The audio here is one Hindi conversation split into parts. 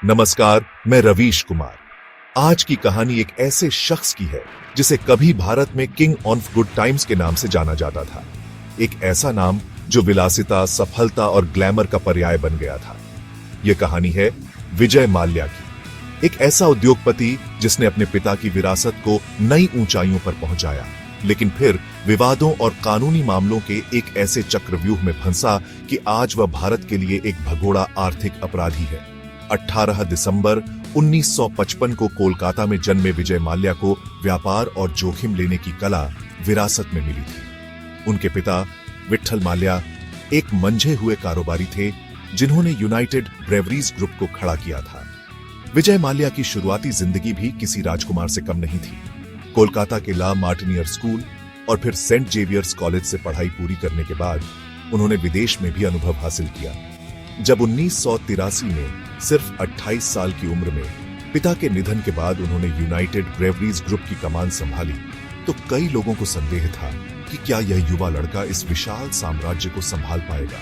नमस्कार, मैं रवीश कुमार। आज की कहानी एक ऐसे शख्स की है जिसे कभी भारत में किंग ऑफ गुड टाइम्स के नाम से जाना जाता था। एक ऐसा नाम जो विलासिता, सफलता और ग्लैमर का पर्याय बन गया था। यह कहानी है विजय माल्या की, एक ऐसा उद्योगपति जिसने अपने पिता की विरासत को नई ऊंचाइयों पर पहुंचाया, लेकिन फिर विवादों और कानूनी मामलों के एक ऐसे चक्रव्यूह में फंसा कि आज वह भारत के लिए एक भगोड़ा आर्थिक अपराधी है। 18 दिसंबर 1955 को कोलकाता में जन्मे विजय माल्या को व्यापार और जोखिम लेने की कला विरासत में मिली थी। उनके पिता विट्ठल माल्या एक मंझे हुए कारोबारी थे जिन्होंने यूनाइटेड ब्रेवरीज ग्रुप को खड़ा किया था। विजय माल्या की शुरुआती जिंदगी भी किसी राजकुमार से कम नहीं थी। कोलकाता के ला मार्टिनियर स्कूल और फिर सेंट जेवियर्स कॉलेज से पढ़ाई पूरी करने के बाद उन्होंने विदेश में भी अनुभव हासिल किया। जब 1983 में सिर्फ 28 साल की उम्र में पिता के निधन के बाद उन्होंने यूनाइटेड ब्रेवरीज ग्रुप की कमान संभाली, तो कई लोगों को संदेह था कि क्या यह युवा लड़का इस विशाल साम्राज्य को संभाल पाएगा।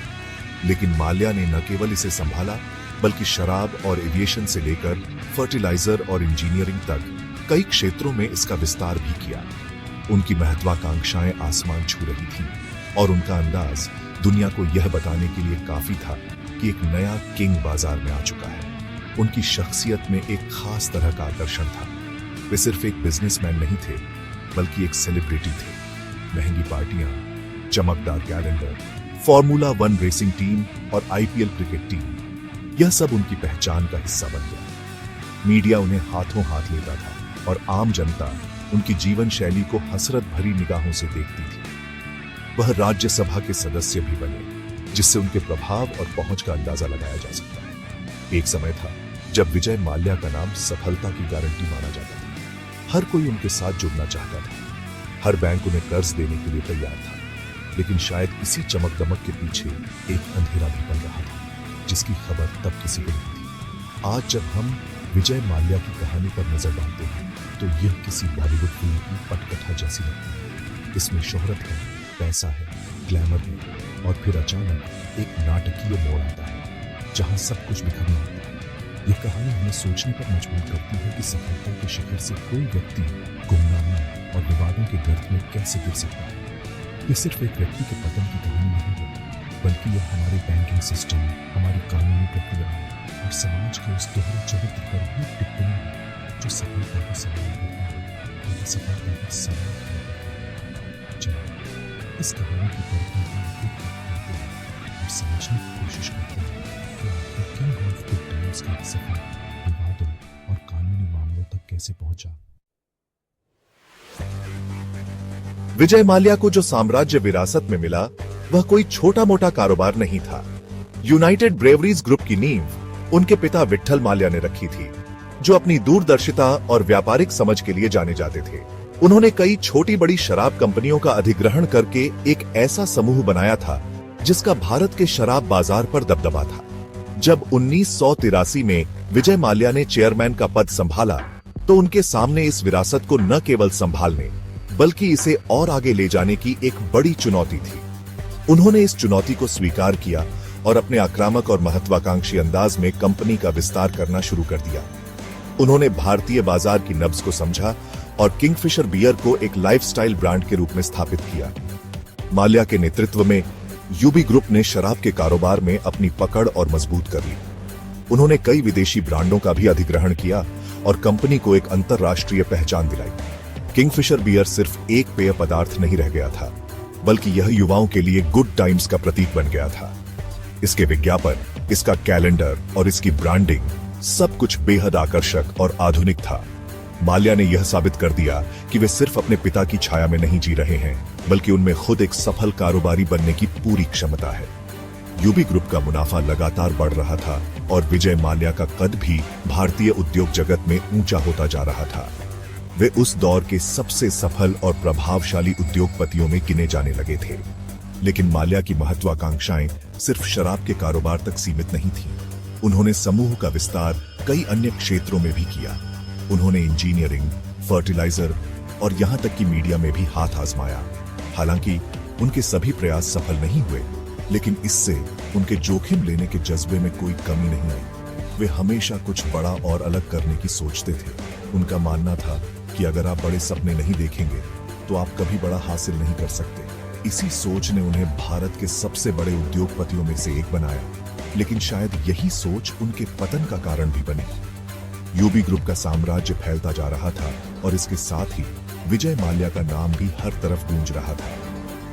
लेकिन माल्या ने न केवल इसे संभाला, बल्कि शराब और एविएशन से लेकर फर्टिलाइजर और इंजीनियरिंग तक कई क्षेत्रों में इसका विस्तार भी किया। उनकी महत्वाकांक्षाएं आसमान छू रही थीं और उनका अंदाज दुनिया को यह बताने के लिए काफी था कि एक नया किंग बाजार में आ चुका है। उनकी शख्सियत में एक खास तरह का आकर्षण था। वे सिर्फ एक बिजनेसमैन नहीं थे, बल्कि एक सेलिब्रिटी थे। महंगी पार्टियां, चमकदार कैलेंडर, फॉर्मूला 1 रेसिंग टीम और आईपीएल क्रिकेट टीम, यह सब उनकी पहचान का हिस्सा बन गया। मीडिया उन्हें हाथों हाथ लेता था और आम जनता उनकी जीवन शैली को हसरत भरी निगाहों से देखती थी। वह राज्यसभा के सदस्य भी बने, जिससे उनके प्रभाव और पहुंच का अंदाजा लगाया जा सकता है। एक समय था जब विजय माल्या का नाम सफलता की गारंटी माना जाता था। हर कोई उनके साथ जुड़ना चाहता था। हर बैंक उन्हें कर्ज देने के लिए तैयार था। लेकिन शायद इसी चमक दमक के पीछे एक अंधेरा भी बन रहा था, जिसकी खबर तब किसी को नहीं थी। आज जब हम विजय माल्या की कहानी पर नजर डालते हैं, तो यह किसी बॉलीवुड फिल्म की पटकथा जैसी लगती है। इसमें शोहरत है, पैसा है, ग्लैमर है, और फिर अचानक एक नाटकीय मोड़ आता है जहां सब कुछ बिखरने लगता है। यह कहानी हमें सोचने पर मजबूर करती है कि सफलता के शिखर से कोई व्यक्ति गुमनामी और विवादों के गर्त में कैसे गिर सकता है। यह सिर्फ एक व्यक्ति के पतन की कहानी नहीं है, बल्कि यह हमारे बैंकिंग सिस्टम, हमारी कानूनी प्रक्रिया और समाज के उस दोहरे चरित्र पर भी टिप्पणी है जो सफलता को सवाल करता है और असफलता को सवाल करता है। चलिए इस कहानी की परखने के लिए और समझने की कोशिश करते हैं कि आखिर किंग ऑफ गुड टाइम्स का सफर विवादों और कानूनी मामलों तक कैसे पहुंचा। विजय माल्या को जो साम्राज्य विरासत में मिला, वह कोई छोटा मोटा कारोबार नहीं था। यूनाइटेड ब्रेवरीज ग्रुप की नींव उनके पिता विट्ठल माल्या ने रखी थी, जो अपनी दूरदर्शिता और व्यापारिक समझ के लिए जाने जाते थे। उन्होंने कई छोटी बड़ी शराब कंपनियों का अधिग्रहण करके एक ऐसा समूह बनाया था जिसका भारत के शराब बाजार पर दबदबा था। जब 1983 में विजय माल्या ने चेयरमैन का पद संभाला, तो उनके सामने इस विरासत को न केवल संभालने, बल्कि इसे और आगे ले जाने की एक बड़ी चुनौती थी। उन्होंने इस चुनौती को स्वीकार किया और अपने आक्रामक और महत्वाकांक्षी अंदाज में कंपनी का विस्तार करना शुरू कर दिया। उन्होंने भारतीय बाजार की नब्ज को समझा और किंगफिशर बियर को एक लाइफस्टाइल ब्रांड के रूप में स्थापित किया। माल्या के नेतृत्व में यूबी ग्रुप ने शराब के कारोबार में अपनी पकड़ और मजबूत कर ली। उन्होंने कई विदेशी ब्रांडों का भी अधिग्रहण किया और कंपनी को एक अंतरराष्ट्रीय पहचान दिलाई। किंगफिशर बियर सिर्फ एक पेय पदार्थ नहीं रह गया था, बल्कि यह युवाओं के लिए गुड टाइम्स का प्रतीक बन गया था। इसके विज्ञापन, इसका कैलेंडर और इसकी ब्रांडिंग, सब कुछ बेहद आकर्षक और आधुनिक था। माल्या ने यह साबित कर दिया कि वे सिर्फ अपने पिता की छाया में नहीं जी रहे हैं, बल्कि उनमें खुद एक सफल कारोबारी बनने की पूरी क्षमता है। यूबी ग्रुप का मुनाफा लगातार बढ़ रहा था और विजय माल्या का कद भी भारतीय उद्योग जगत में ऊंचा होता जा रहा था। वे उस दौर के सबसे सफल और प्रभावशाली उद्योगपतियों में गिने जाने लगे थे। लेकिन माल्या की महत्वाकांक्षाएं सिर्फ शराब के कारोबार तक सीमित नहीं थीं। उन्होंने समूह का विस्तार कई अन्य क्षेत्रों में भी किया। उन्होंने इंजीनियरिंग, फर्टिलाइजर और यहां तक कि मीडिया में भी हाथ आजमाया। हालांकि उनके सभी प्रयास सफल नहीं हुए, लेकिन इससे उनके जोखिम लेने के जज्बे में कोई कमी नहीं आई। वे हमेशा कुछ बड़ा और अलग करने की सोचते थे। उनका मानना था कि अगर आप बड़े सपने नहीं देखेंगे तो आप कभी बड़ा हासिल नहीं कर सकते। इसी सोच ने उन्हें भारत के सबसे बड़े उद्योगपतियों में से एक बनाया, लेकिन शायद यही सोच उनके पतन का कारण भी बनी। यूबी ग्रुप का साम्राज्य फैलता जा रहा था और इसके साथ ही विजय माल्या का नाम भी हर तरफ गूंज रहा था।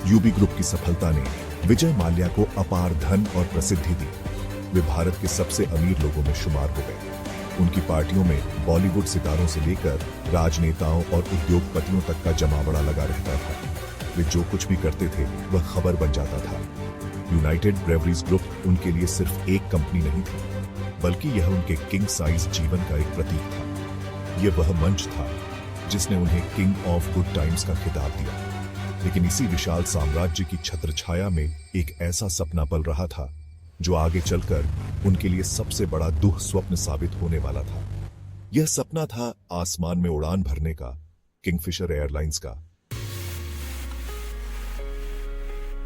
यूबी ग्रुप की सफलता ने विजय माल्या को अपार धन और प्रसिद्धि दी। वे भारत के सबसे अमीर लोगों में शुमार हो गए। उनकी पार्टियों में बॉलीवुड सितारों से लेकर राजनेताओं और उद्योगपतियों तक का जमावड़ा लगा रहता था। वे जो कुछ भी करते थे वह खबर बन जाता था। यूनाइटेड ब्रेवरीज ग्रुप उनके लिए सिर्फ एक कंपनी नहीं थी, बल्कि यह उनके किंग साइज जीवन का एक प्रतीक था। यह वह मंच था जिसने उन्हें किंग ऑफ गुड टाइम्स का खिताब दिया। लेकिन इसी विशाल साम्राज्य की छत्रछाया में एक ऐसा सपना पल रहा था जो आगे चलकर उनके लिए सबसे बड़ा दुःस्वप्न साबित होने वाला था। यह सपना था आसमान में उड़ान भरने का, किंगफिशर एयरलाइंस का।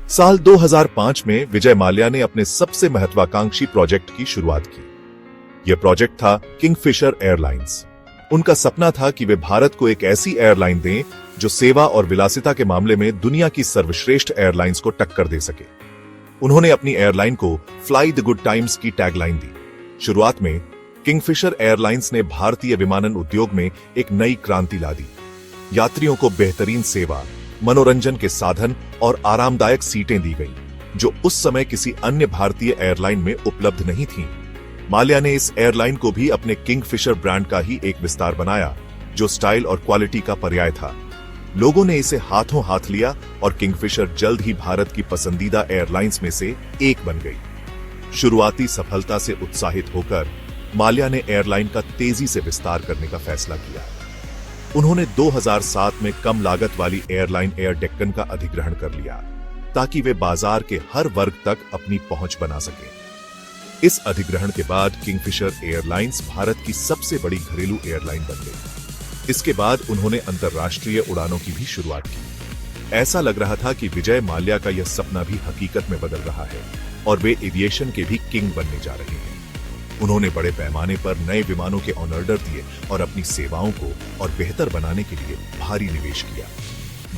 साल 2005 में विजय माल्या ने अपने सबसे महत्वाकांक्षी प्रोजेक्ट की शुरुआत की। यह प्रोजेक्ट था किंगफिशर एयरलाइंस। उनका सपना था कि वे भारत को एक ऐसी एयरलाइन दें जो सेवा और विलासिता के मामले में दुनिया की सर्वश्रेष्ठ एयरलाइंस को टक्कर दे सके। उन्होंने अपनी एयरलाइन को फ्लाई द गुड टाइम्स की टैगलाइन दी। शुरुआत में किंगफिशर एयरलाइंस ने भारतीय विमानन उद्योग में एक नई क्रांति ला दी। यात्रियों को बेहतरीन सेवा, मनोरंजन के साधन और आरामदायक सीटें दी गईं, जो उस समय किसी अन्य भारतीय एयरलाइन में उपलब्ध नहीं थीं। माल्या ने इस एयरलाइन को भी अपने किंगफिशर ब्रांड का ही एक विस्तार बनाया, जो स्टाइल और क्वालिटी का पर्याय था। लोगों ने इसे हाथों हाथ लिया और किंगफिशर जल्द ही भारत की पसंदीदा एयरलाइंस में से एक बन गई। शुरुआती सफलता से उत्साहित होकर माल्या ने एयरलाइन का तेजी से विस्तार करने का फैसला किया। उन्होंने 2007 में कम लागत वाली एयरलाइन एयर डेक्कन का अधिग्रहण कर लिया, ताकि वे बाजार के हर वर्ग तक अपनी पहुंच बना सकें। इस अधिग्रहण के बाद किंगफिशर एयरलाइंस भारत की सबसे बड़ी घरेलू एयरलाइन बन गई। इसके बाद उन्होंने अंतर्राष्ट्रीय उड़ानों की भी शुरुआत की। ऐसा लग रहा था कि विजय माल्या का यह सपना भी हकीकत में बदल रहा है और वे एविएशन के भी किंग बनने जा रहे हैं। उन्होंने बड़े पैमाने पर नए विमानों के ऑर्डर दिए और अपनी सेवाओं को और बेहतर बनाने के लिए भारी निवेश किया।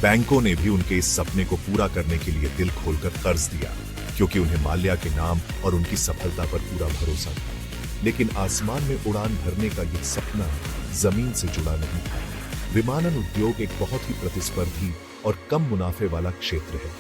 बैंकों ने भी उनके इस सपने को पूरा करने के लिए दिल खोलकर कर्ज दिया, क्योंकि उन्हें माल्या के नाम और उनकी सफलता पर पूरा भरोसा था। लेकिन आसमान में उड़ान भरने का यह सपना जमीन से जुड़ा नहीं था। विमानन उद्योग एक बहुत ही प्रतिस्पर्धी और कम मुनाफे वाला क्षेत्र है।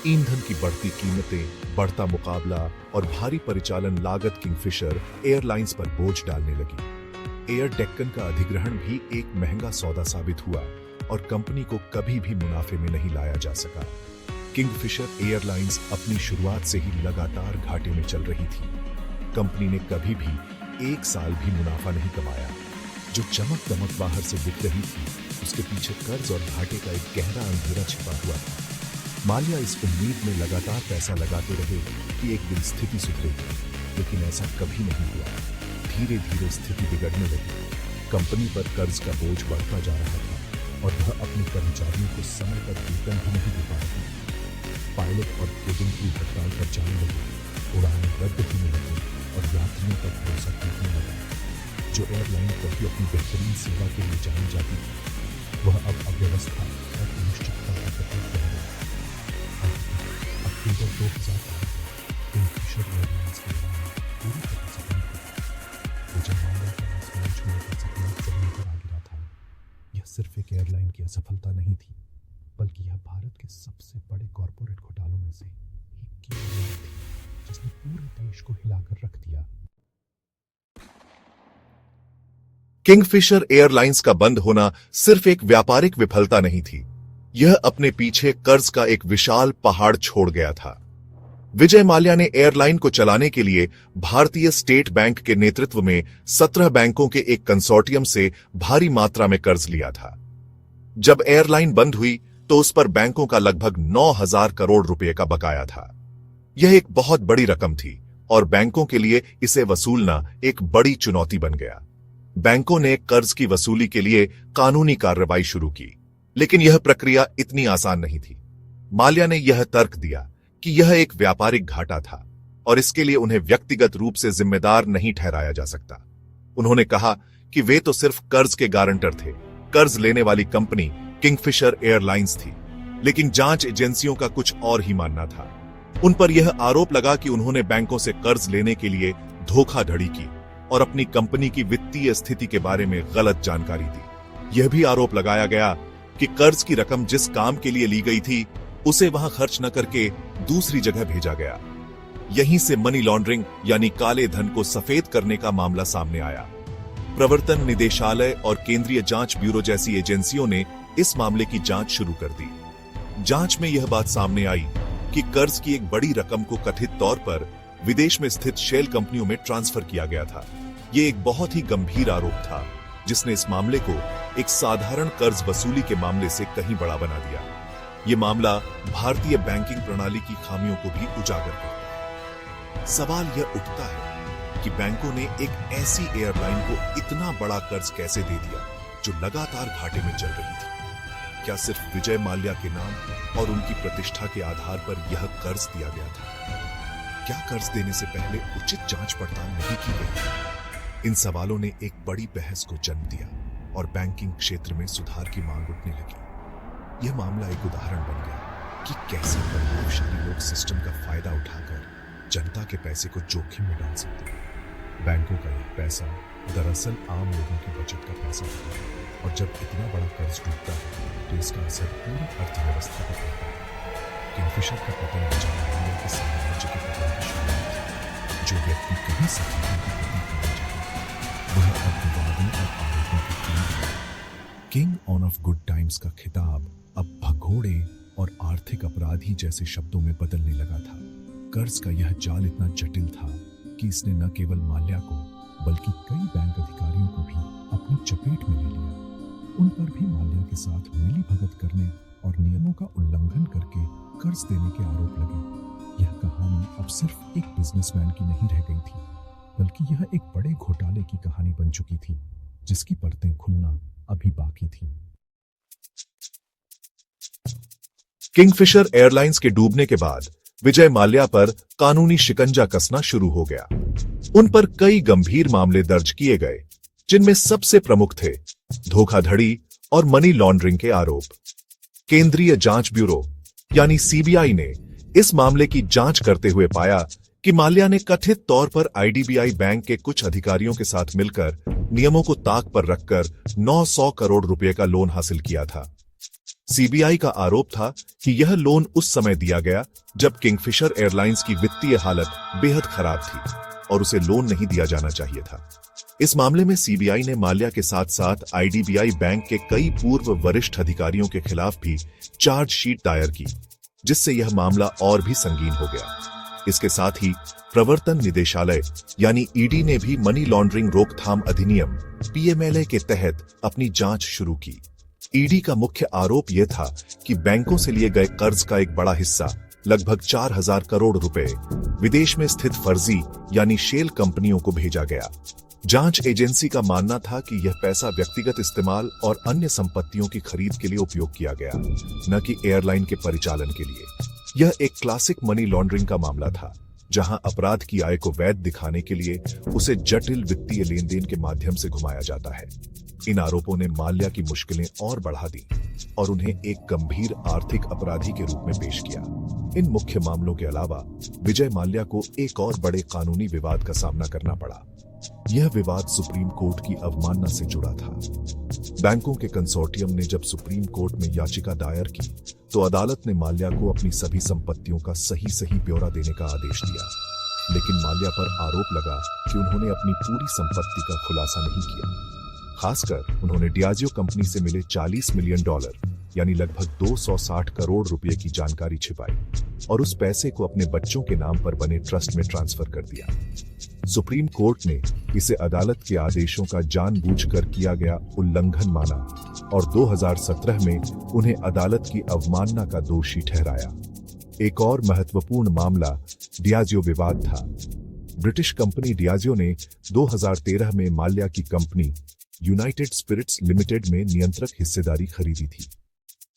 ईंधन की बढ़ती कीमतें, बढ़ता मुकाबला और भारी परिचालन लागत किंगफिशर एयरलाइंस पर बोझ डालने लगी। एयर डेक्कन का अधिग्रहण भी एक महंगा सौदा साबित हुआ और कंपनी को कभी भी मुनाफे में नहीं लाया जा सका। किंगफिशर एयरलाइंस अपनी शुरुआत से ही लगातार घाटे में चल रही थी। कंपनी ने कभी भी एक साल भी मुनाफा नहीं कमाया। जो चमक दमक बाहर से दिख रही थी, उसके पीछे कर्ज और घाटे का एक गहरा अंधेरा छिपा हुआ था। माल्या इस उम्मीद में लगातार पैसा लगाते रहे कि एक दिन स्थिति सुधरेगी, लेकिन ऐसा कभी नहीं हुआ। धीरे धीरे स्थिति बिगड़ने लगी। कंपनी पर कर्ज का बोझ बढ़ता जा रहा था और वह अपने कर्मचारियों को समय पर वेतन भी नहीं दे पा रही। पायलट और केबिन की हड़ताल पर जाने लगी, उड़ानें रद्द होने लगी और यात्रियों का भरोसा टूटने लगा। जो एयरलाइन कभी अपनी बेहतरीन सेवा के लिए जानी जाती थी, वह अब अव्यवस्था और अनिश्चितता का प्रतीक बन गया। अक्टूबर 2008 किंगफिशर एयरलाइंस की उड़ान पूरी तरह से बंद हो गई। विजय माल्या का आसमान छूने का सपना जमीन पर आ गिरा था। यह सिर्फ एक एयरलाइन की असफलता नहीं थी, बल्कि यह भारत के सबसे बड़े कॉरपोरेट घोटालों में से एक की शुरुआत थी, जिसने पूरे देश को हिलाकर रख दिया। किंगफिशर एयरलाइंस का बंद होना सिर्फ एक व्यापारिक विफलता नहीं थी, यह अपने पीछे कर्ज का एक विशाल पहाड़ छोड़ गया था। विजय माल्या ने एयरलाइन को चलाने के लिए भारतीय स्टेट बैंक के नेतृत्व में 17 बैंकों के एक कंसोर्टियम से भारी मात्रा में कर्ज लिया था। जब एयरलाइन बंद हुई तो उस पर बैंकों का लगभग 9,000 करोड़ रुपए का बकाया था। यह एक बहुत बड़ी रकम थी और बैंकों के लिए इसे वसूलना एक बड़ी चुनौती बन गया। बैंकों ने कर्ज की वसूली के लिए कानूनी कार्रवाई शुरू की, लेकिन यह प्रक्रिया इतनी आसान नहीं थी। माल्या ने यह तर्क दिया कि यह एक व्यापारिक घाटा था और इसके लिए उन्हें व्यक्तिगत रूप से जिम्मेदार नहीं ठहराया जा सकता। उन्होंने कहा कि वे तो सिर्फ कर्ज के गारंटर थे। कर्ज लेने वाली कंपनी किंगफिशर एयरलाइंस थी, लेकिन जांच एजेंसियों का कुछ और ही मानना था। उन पर यह आरोप लगा कि उन्होंने बैंकों से कर्ज लेने के लिए धोखाधड़ी की और अपनी कंपनी की वित्तीय स्थिति के बारे में गलत जानकारी दी। यह भी आरोप लगाया गया कि कर्ज की रकम जिस काम के लिए ली गई थी उसे वहां खर्च न करके दूसरी जगह भेजा गया। यहीं से मनी लॉन्ड्रिंग यानी काले धन को सफेद करने का मामला सामने आया। प्रवर्तन निदेशालय और केंद्रीय जांच ब्यूरो जैसी एजेंसियों ने इस मामले की जांच शुरू कर दी। जांच में यह बात सामने आई कि कर्ज की एक बड़ी रकम को कथित तौर पर विदेश में स्थित शेल कंपनियों में ट्रांसफर किया गया था। यह एक बहुत ही गंभीर आरोप था, जिसने इस मामले को एक साधारण कर्ज वसूली के मामले से कहीं बड़ा बना दिया। यह मामला भारतीय बैंकिंग प्रणाली की खामियों को भी उजागर करता है। सवाल यह उठता है कि बैंकों ने एक ऐसी एयरलाइन को इतना बड़ा कर्ज कैसे दे दिया जो लगातार घाटे में चल रही थी। क्या सिर्फ विजय माल्या के नाम और उनकी प्रतिष्ठा के आधार पर यह कर्ज दिया गया था? क्या कर्ज देने से पहले उचित जांच पड़ताल नहीं की गई? इन सवालों ने एक बड़ी बहस को जन्म दिया और बैंकिंग क्षेत्र में सुधार की मांग उठने लगी। यह मामला एक उदाहरण बन गया कि कैसे प्रभावशाली लोग सिस्टम का फायदा उठाकर जनता के पैसे को जोखिम में डाल सकते हैं। बैंकों का यह पैसा दरअसल आम लोगों की बचत का पैसा होता है, और जब इतना बड़ा कर्ज डूबता है तो इसका असर पूरी अर्थव्यवस्था पर पड़ता है। किंगफिशर का पतन विजय माल्या के साम्राज्य के पतन की शुरुआत थी। जो व्यक्ति कभी सफलता की प्रतीक होना चाहता वह अपवादों और आरोपों की कीमत है। किंग ऑफ गुड टाइम्स का खिताब अब भगोड़े और आर्थिक अपराधी जैसे शब्दों में बदलने लगा था। कर्ज का यह जाल इतना जटिल था कि इसने न केवल माल्या को बल्कि कई बैंक अधिकारियों को भी अपनी चपेट में ले लिया। उन पर भी माल्या के साथ मिली भगत करने और नियमों का उल्लंघन करके कर्ज देने के आरोप लगे। यह कहानी अब सिर्फ एक बिजनेसमैन की नहीं रह गई थी, बल्कि यह एक बड़े घोटाले की कहानी बन चुकी थी, जिसकी परतें खुलना अभी बाकी थी। किंगफिशर एयरलाइंस के डूबने के बाद विजय माल्या पर कानूनी शिकंजा कसना शुरू हो गया। उन पर कई गंभीर मामले दर्ज किए गए, जिनमें सबसे प्रमुख थे धोखाधड़ी और मनी लॉन्ड्रिंग के आरोप। केंद्रीय जांच ब्यूरो यानी सीबीआई ने इस मामले की जांच करते हुए पाया कि माल्या ने कथित तौर पर आईडीबीआई बैंक के कुछ अधिकारियों के साथ मिलकर नियमों को ताक पर रखकर 900 करोड़ रुपए का लोन हासिल किया था। सीबीआई का आरोप था कि यह लोन उस समय दिया गया जब किंगफिशर एयरलाइंस की वित्तीय हालत बेहद खराब थी और उसे लोन नहीं दिया जाना चाहिए था। इस मामले में सीबीआई ने माल्या के साथ साथ आईडीबीआई बैंक के कई पूर्व वरिष्ठ अधिकारियों के खिलाफ भी चार्जशीट दायर की, जिससे यह मामला और भी संगीन हो गया। इसके साथ ही प्रवर्तन निदेशालय यानी ईडी ने भी मनी लॉन्ड्रिंग रोकथाम अधिनियम पीएमएलए के तहत अपनी जांच शुरू की। ईडी का मुख्य आरोप यह था कि बैंकों से लिए गए कर्ज का एक बड़ा हिस्सा, लगभग 4000 करोड़ रुपए, विदेश में स्थित फर्जी यानी शेल कंपनियों को भेजा गया। जांच एजेंसी का मानना था कि यह पैसा व्यक्तिगत इस्तेमाल और अन्य संपत्तियों की खरीद के लिए उपयोग किया गया, न कि एयरलाइन के परिचालन के लिए। यह एक क्लासिक मनी लॉन्ड्रिंग का मामला था, जहां अपराध की आय को वैध दिखाने के लिए उसे जटिल वित्तीय लेन देन के माध्यम से घुमाया जाता है। इन आरोपों ने माल्या की मुश्किलें और बढ़ा दी और उन्हें एक गंभीर आर्थिक अपराधी के रूप में पेश किया। इन मुख्य मामलों के अलावा विजय माल्या को एक और बड़े कानूनी विवाद का सामना करना पड़ा। यह विवाद सुप्रीम कोर्ट की अवमानना से जुड़ा था। बैंकों के कंसोर्टियम ने जब सुप्रीम कोर्ट में याचिका दायर की तो अदालत ने माल्या को अपनी सभी संपत्तियों का सही ब्यौरा देने का आदेश दिया, लेकिन माल्या पर आरोप लगा कि उन्होंने अपनी पूरी संपत्ति का खुलासा नहीं किया। खासकर उन्होंने डियाजियो कंपनी से मिले $40 मिलियन यानी लगभग 260 करोड़ रुपए की जानकारी छिपाई और उस पैसे को अपने बच्चों के नाम पर बने ट्रस्ट में ट्रांसफर कर दिया। सुप्रीम कोर्ट ने इसे अदालत के आदेशों का जानबूझकर किया गया उल्लंघन माना और 2017 में उन्हें अदालत की अवमानना का दोषी ठहराया। एक और महत्वपूर्ण मामला डियाजियो विवाद था। ब्रिटिश कंपनी डियाजियो ने 2013 में माल्या की कंपनी यूनाइटेड स्पिरिट्स लिमिटेड में नियंत्रक हिस्सेदारी खरीदी थी।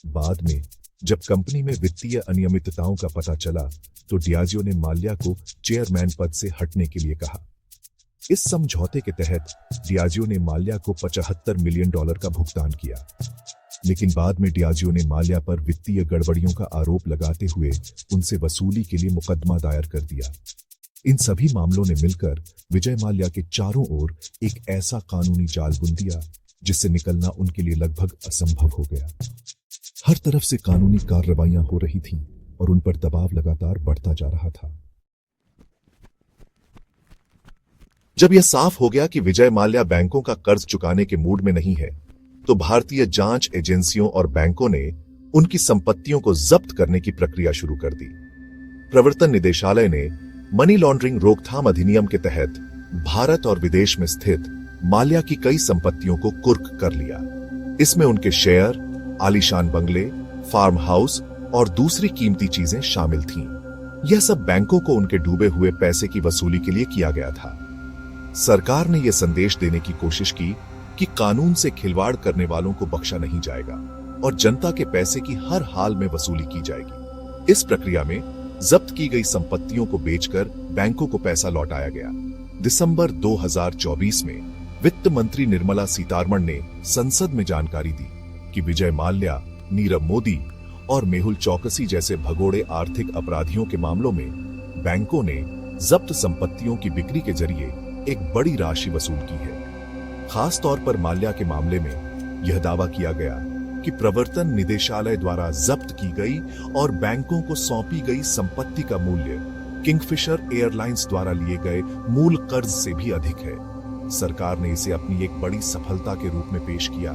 बाद में जब कंपनी में वित्तीय अनियमितताओं का पता चला तो डियाजियो ने माल्या को चेयरमैन पद से हटने के लिए कहा। इस समझौते के तहत डियाजियो ने माल्या को $75 मिलियन का भुगतान किया, लेकिन बाद में डियाजियो ने माल्या पर वित्तीय गड़बड़ियों का आरोप लगाते हुए उनसे वसूली के लिए मुकदमा दायर कर दिया। इन सभी मामलों ने मिलकर विजय माल्या के चारों ओर एक ऐसा कानूनी जाल बुन दिया जिससे निकलना उनके लिए लगभग असंभव हो गया। हर तरफ से कानूनी कार्रवाइयां हो रही थीं और उन पर दबाव लगातार बढ़ता जा रहा था। जब यह साफ हो गया कि विजय माल्या बैंकों का कर्ज चुकाने के मूड में नहीं है, तो भारतीय जांच एजेंसियों और बैंकों ने उनकी संपत्तियों को जब्त करने की प्रक्रिया शुरू कर दी। प्रवर्तन निदेशालय ने मनी लॉन्ड्रिंग रोकथाम अधिनियम के तहत भारत और विदेश में स्थित माल्या की कई संपत्तियों को कुर्क कर लिया। इसमें उनके शेयर, आलीशान बंगले, फार्म हाउस और दूसरी कीमती चीजें शामिल थीं। यह सब बैंकों को उनके डूबे हुए पैसे की वसूली के लिए किया गया था। सरकार ने यह संदेश देने की कोशिश की कि कानून से खिलवाड़ करने वालों को बख्शा नहीं जाएगा और जनता के पैसे की हर हाल में वसूली की जाएगी। इस प्रक्रिया में जब्त की गई संपत्तियों को बेचकर बैंकों को पैसा लौटाया गया। दिसंबर 2024 में वित्त मंत्री निर्मला सीतारमण ने संसद में जानकारी दी कि विजय माल्या, नीरव मोदी और मेहुल चौकसी जैसे भगोड़े आर्थिक अपराधियों के मामलों में बैंकों ने जब्त संपत्तियों की बिक्री के जरिए एक बड़ी राशि वसूल की है। खास तौर पर माल्या के मामले में यह दावा किया गया कि प्रवर्तन निदेशालय द्वारा जब्त की गई और बैंकों को सौंपी गई संपत्ति का मूल्य किंगफिशर एयरलाइंस द्वारा लिए गए मूल कर्ज से भी अधिक है। सरकार ने इसे अपनी एक बड़ी सफलता के रूप में पेश किया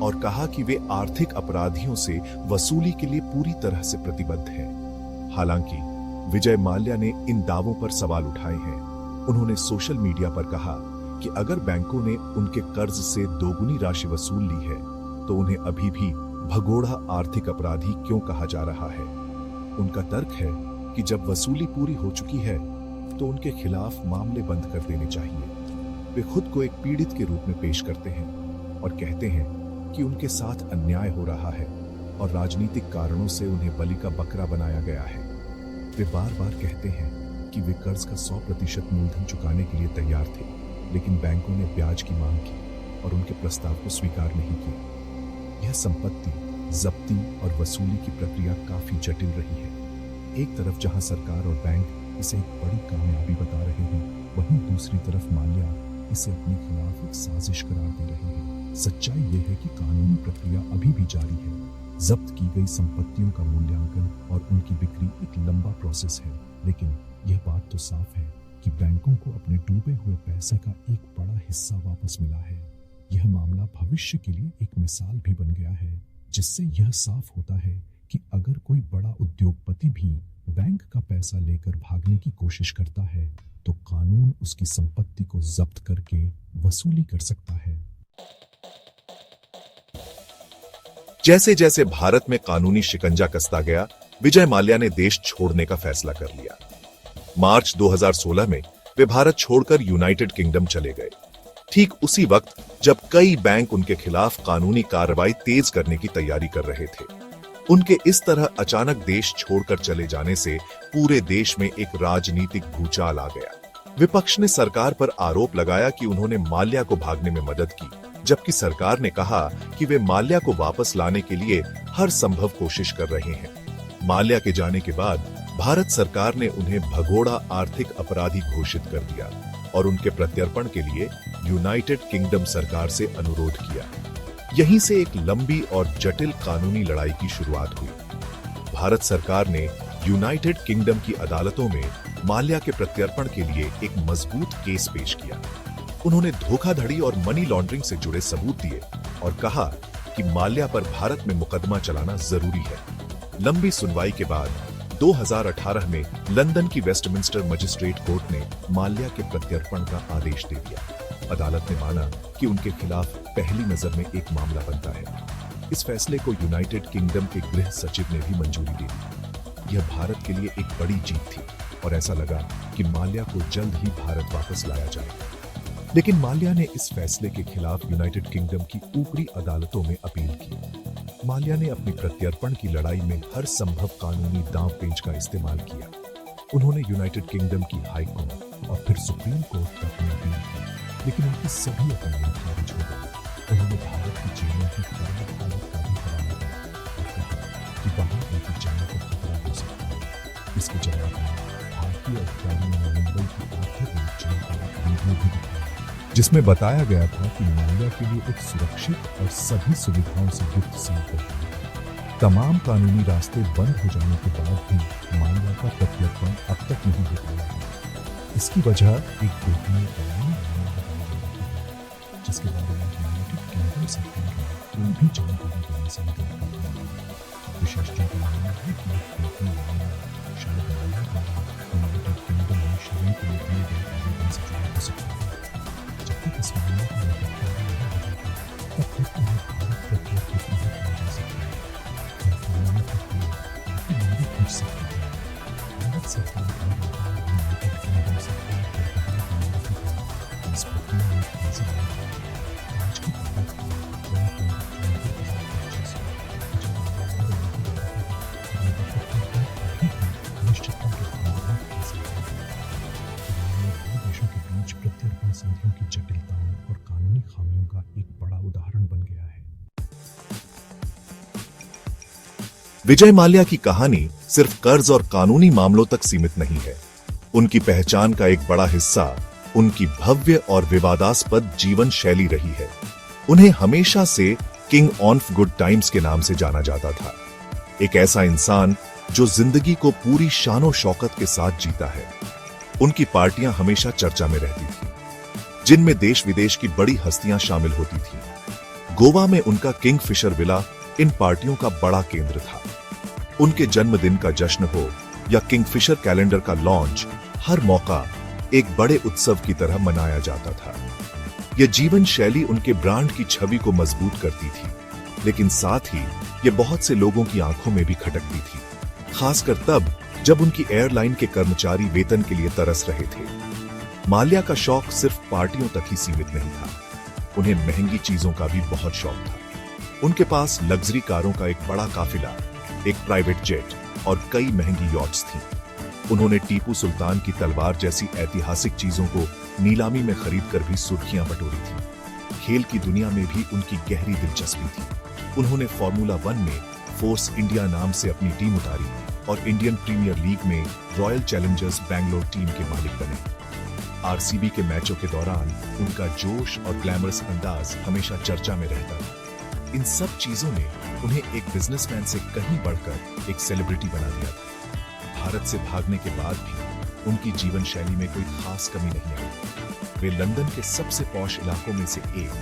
और कहा कि वे आर्थिक अपराधियों से वसूली के लिए पूरी तरह से प्रतिबद्ध है। हालांकि विजय माल्या ने इन दावों पर सवाल उठाए हैं। उन्होंने सोशल मीडिया पर कहा कि अगर बैंकों ने उनके कर्ज से दोगुनी राशि वसूल ली है तो उन्हें अभी भी भगोड़ा आर्थिक अपराधी क्यों कहा जा रहा है। उनका तर्क है कि जब वसूली पूरी हो चुकी है तो उनके खिलाफ मामले बंद कर देने चाहिए। वे खुद को एक पीड़ित के रूप में पेश करते हैं और कहते हैं कि उनके साथ अन्याय हो रहा है और राजनीतिक कारणों से उन्हें बलि का बकरा बनाया गया है। वे बार बार कहते हैं कि वे कर्ज का 100% मूलधन चुकाने के लिए तैयार थे, लेकिन बैंकों ने ब्याज की मांग की और उनके प्रस्ताव को स्वीकार नहीं किया। यह संपत्ति जब्ती और वसूली की प्रक्रिया काफी जटिल रही है। एक तरफ जहां सरकार और बैंक इसे एक बड़ी कामयाबी बता रहे हैं, वहीं दूसरी तरफ माल्या इसे अपने खिलाफ एक साजिश करार दे रहे हैं। सच्चाई यह है कि कानूनी प्रक्रिया अभी भी जारी है। जब्त की गई संपत्तियों का मूल्यांकन और उनकी बिक्री एक लंबा प्रोसेस है, लेकिन यह बात तो साफ है कि बैंकों को अपने डूबे हुए पैसे का एक बड़ा हिस्सा वापस मिला है। यह मामला भविष्य के लिए एक मिसाल भी बन गया है, जिससे यह साफ होता है कि अगर कोई बड़ा उद्योगपति भी बैंक का पैसा लेकर भागने की कोशिश करता है तो कानून उसकी संपत्ति को जब्त करके वसूली कर सकता है। जैसे जैसे भारत में कानूनी शिकंजा कसता गया, विजय माल्या ने देश छोड़ने का फैसला कर लिया। मार्च 2016 में वे भारत छोड़कर यूनाइटेड किंगडम चले गए, ठीक उसी वक्त जब कई बैंक उनके खिलाफ कानूनी कार्रवाई तेज करने की तैयारी कर रहे थे। उनके इस तरह अचानक देश छोड़कर चले जाने से पूरे देश में एक राजनीतिक भूचाल आ गया। विपक्ष ने सरकार पर आरोप लगाया कि उन्होंने माल्या को भागने में मदद की, जबकि सरकार ने कहा कि वे माल्या को वापस लाने के लिए हर संभव कोशिश कर रहे हैं। माल्या के जाने के बाद भारत सरकार ने उन्हें भगोड़ा आर्थिक अपराधी घोषित कर दिया और उनके प्रत्यर्पण के लिए यूनाइटेड किंगडम सरकार से अनुरोध किया। यहीं से एक लंबी और जटिल कानूनी लड़ाई की शुरुआत हुई। भारत सरकार ने यूनाइटेड किंगडम की अदालतों में माल्या के प्रत्यर्पण के लिए एक मजबूत केस पेश किया। उन्होंने धोखाधड़ी और मनी लॉन्ड्रिंग से जुड़े सबूत दिए और कहा कि माल्या पर भारत में मुकदमा चलाना जरूरी है। लंबी सुनवाई के बाद 2018 में लंदन की वेस्टमिंस्टर मजिस्ट्रेट कोर्ट ने माल्या के प्रत्यर्पण का आदेश दे दिया। अदालत ने माना कि उनके खिलाफ पहली नजर में एक मामला बनता है। इस फैसले को यूनाइटेड किंगडम के गृह सचिव ने भी मंजूरी दे दी। यह भारत के लिए एक बड़ी जीत थी और ऐसा लगा कि माल्या को जल्द ही भारत वापस लाया जाएगा। लेकिन माल्या ने इस फैसले के खिलाफ यूनाइटेड किंगडम की ऊपरी अदालतों में अपील की। माल्या ने अपनी प्रत्यर्पण की लड़ाई में हर संभव कानूनी दांव पेंच का इस्तेमाल किया। उन्होंने यूनाइटेड किंगडम की हाई कोर्ट और फिर सुप्रीम कोर्ट तक में अपील की, लेकिन उनकी सभी अपीलें खारिज हो गई। उन्होंने भारत की जेलों की खराब हालत का भी हवाला दिया और कहा कि वहां उनकी जान को खतरा हो सकता है। इसके जवाब में भारतीय अधिकारियों ने मुंबई की आर्थर रोड जेल का एक वीडियो भी दिखाया, जिसमें बताया गया था कि माल्या के लिए एक सुरक्षित और सभी सुविधाओं से युक्त सील है। तमाम कानूनी रास्ते बंद हो जाने के बाद भी माल्या का प्रत्यर्पण अब तक नहीं हो पाया है। इसकी वजह एक गोपनीय कानूनी मामला बताई जाती है, जिसके बारे में यूनाइटेड किंगडम सरकार ने कोई भी जानकारी देने से इनकार कर दिया है। विशेषज्ञों का मानना है कि एक गोपनीय मामला शायद माल्या द्वारा यूनाइटेड किंगडम में शरण के लिए दिए गए आवेदन से जुड़ा हो सकता है। जब तक इस मामले का निपटारा नहीं हो जाता, तब तक उन्हें भारत प्रत्यर्पित नहीं किया जा सकता। भारत सरकार यूनाइटेड किंगडम सरकार पर दबाव बना रही है। इस प्रक्रिया में तेजी लाई है। आज की तारीख में अनिश्चितता के भावना देशों के बीच प्रत्यर्पण संधियों की जटिलताओं और कानूनी खामियों का एक बड़ा उदाहरण बन गया है। विजय माल्या की कहानी सिर्फ कर्ज और कानूनी मामलों तक सीमित नहीं है। उनकी पहचान का एक बड़ा हिस्सा उनकी भव्य और विवादास्पद जीवन शैली रही है। उन्हें हमेशा से किंग ऑफ गुड टाइम्स के नाम से जाना जाता था। एक ऐसा इंसान जो जिंदगी को पूरी शानो शौकत के साथ जीता है। उनकी पार्टियां हमेशा चर्चा में रहती थी, जिनमें देश विदेश की बड़ी हस्तियां शामिल होती थी। गोवा में उनका किंगफिशर विला इन पार्टियों का बड़ा केंद्र था। उनके जन्मदिन का जश्न हो या किंगफिशर कैलेंडर का लॉन्च, हर मौका एक बड़े उत्सव की तरह मनाया जाता था। यह जीवन शैली उनके ब्रांड की छवि को मजबूत करती थी, लेकिन साथ ही यह बहुत से लोगों की आंखों में भी खटकती थी, खासकर तब जब उनकी एयरलाइन के कर्मचारी वेतन के लिए तरस रहे थे। माल्या का शौक सिर्फ पार्टियों तक ही सीमित नहीं था। उन्हें महंगी चीजों का भी बहुत शौक था। उनके पास लग्जरी कारों का एक बड़ा काफिला, एक प्राइवेट जेट और कई महंगी यॉट्स थी। उन्होंने टीपू सुल्तान की तलवार जैसी ऐतिहासिक चीजों को नीलामी में खरीदकर भी सुर्खियां बटोरी थी। खेल की दुनिया में भी उनकी गहरी दिलचस्पी थी। उन्होंने फॉर्मूला 1 में फोर्स इंडिया नाम से अपनी टीम उतारी और इंडियन प्रीमियर लीग में रॉयल चैलेंजर्स बैंगलोर टीम के मालिक बने। आरसीबी के मैचों के दौरान उनका जोश और ग्लैमरस अंदाज हमेशा चर्चा में रहता था। इन सब चीजों ने उन्हें एक बिजनेसमैन से कहीं बढ़कर एक सेलिब्रिटी बना दिया था। भारत से भागने के बाद भी उनकी जीवन शैली में कोई खास कमी नहीं आई। वे लंदन के सबसे पॉश इलाकों में से एक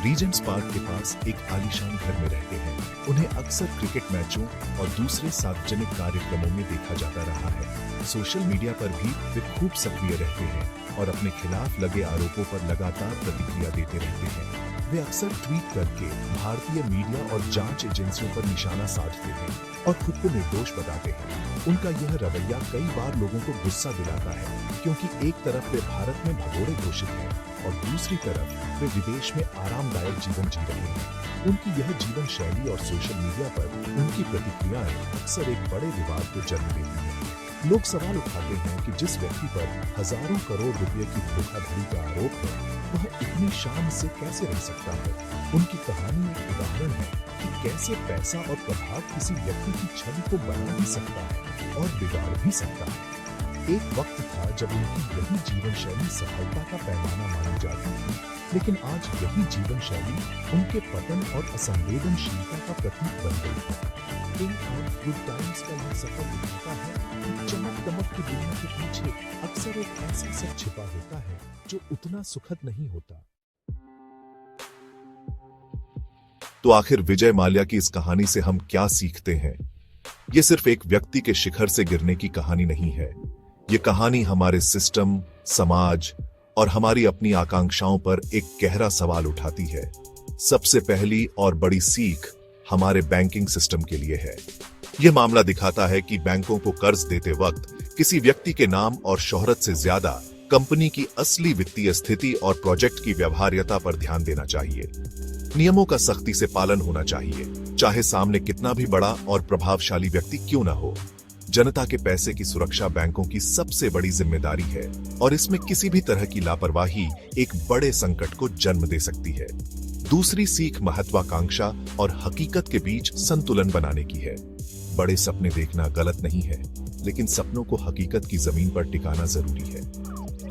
रीजेंट्स पार्क के पास एक आलीशान घर में रहते हैं। उन्हें अक्सर क्रिकेट मैचों और दूसरे सार्वजनिक कार्यक्रमों में देखा जाता रहा है। सोशल मीडिया पर भी वे खूब सक्रिय रहते हैं और अपने खिलाफ लगे आरोपों पर लगातार प्रतिक्रिया देते रहते हैं। वे अक्सर ट्वीट करके भारतीय मीडिया और जांच एजेंसियों पर निशाना साधते हैं और खुद को निर्दोष बताते हैं। उनका यह रवैया कई बार लोगों को गुस्सा दिलाता है, क्योंकि एक तरफ वे भारत में भगोड़े घोषित हैं और दूसरी तरफ वे विदेश में आरामदायक जीवन जी रहे हैं। उनकी यह जीवन शैली और सोशल मीडिया पर उनकी प्रतिक्रियाएं अक्सर एक बड़े विवाद को जन्म देती हैं। लोग सवाल उठाते हैं कि जिस व्यक्ति पर हजारों करोड़ रुपए की धोखाधड़ी का आरोप है, वह इतनी शान से कैसे रह सकता है। उनकी कहानी एक उदाहरण है कि कैसे पैसा और प्रभाव किसी व्यक्ति की छवि को बना भी सकता है और बिगाड़ भी सकता है। एक वक्त था जब उनकी यही जीवन शैली सफलता का पैमाना मानी जाती थी, लेकिन आज यही जीवन शैली उनके पतन और असंवेदनशीलता का प्रतीक बन गई है। किंग ऑफ गुड टाइम्स का यह सफर दिखाता है कि चमक दमक की दुनिया के पीछे अक्सर एक ऐसा सच छिपा होता है जो उतना सुखद नहीं होता। तो आखिर विजय माल्या की इस कहानी से हम क्या सीखते हैं? ये सिर्फ एक व्यक्ति के शिखर से गिरने की कहानी नहीं है। ये कहानी हमारे सिस्टम, समाज और हमारी अपनी आकांक्षाओं पर एक गहरा सवाल उठाती है। सबसे पहली और बड़ी सीख हमारे बैंकिंग सिस्टम के लिए है। यह मामला दिखाता है कि बैंकों को कर्ज देते वक्त किसी व्यक्ति के नाम और शोहरत से ज्यादा कंपनी की असली वित्तीय स्थिति और प्रोजेक्ट की व्यवहार्यता पर ध्यान देना चाहिए। नियमों का सख्ती से पालन होना चाहिए, चाहे सामने कितना भी बड़ा और प्रभावशाली व्यक्ति क्यों ना हो। जनता के पैसे की सुरक्षा बैंकों की सबसे बड़ी जिम्मेदारी है और इसमें किसी भी तरह की लापरवाही एक बड़े संकट को जन्म दे सकती है। दूसरी सीख महत्वाकांक्षा और हकीकत के बीच संतुलन बनाने की है। बड़े सपने देखना गलत नहीं है, लेकिन सपनों को हकीकत की जमीन पर टिकाना जरूरी है।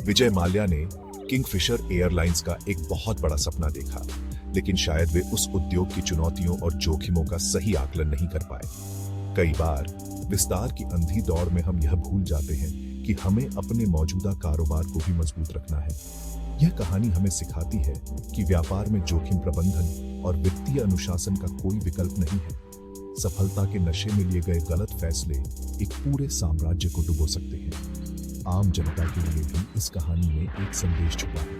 विजय माल्या ने किंगफिशर एयरलाइंस का एक बहुत बड़ा सपना देखा, लेकिन शायद वे उस उद्योग की चुनौतियों और जोखिमों का सही आकलन नहीं कर पाए। कई बार विस्तार की अंधी दौड़ में हम यह भूल जाते हैं कि हमें अपने मौजूदा कारोबार को भी मजबूत रखना है। यह कहानी हमें सिखाती है कि व्यापार में जोखिम प्रबंधन और वित्तीय अनुशासन का कोई विकल्प नहीं है। सफलता के नशे में लिए गए गलत फैसले एक पूरे साम्राज्य को डुबो सकते हैं। आम जनता के लिए भी इस कहानी में एक संदेश छुपा है।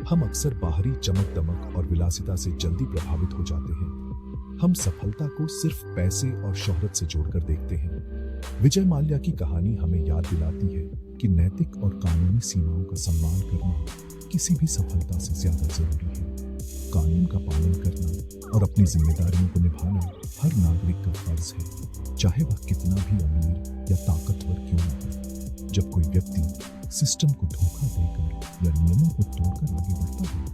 हम अक्सर बाहरी चमक दमक और विलासिता से जल्दी प्रभावित हो जाते हैं। हम सफलता को सिर्फ पैसे और शोहरत से जोड़कर देखते हैं। विजय माल्या की कहानी हमें याद दिलाती है कि नैतिक और कानूनी सीमाओं का सम्मान करना किसी भी सफलता से ज्यादा जरूरी है। कानून का पालन करना और अपनी जिम्मेदारियों को निभाना हर नागरिक का फर्ज है, चाहे वह कितना भी अमीर या ताकतवर क्यों ना हो। जब कोई व्यक्ति सिस्टम को धोखा देकर या नियमों को तोड़कर आगे बढ़ता है,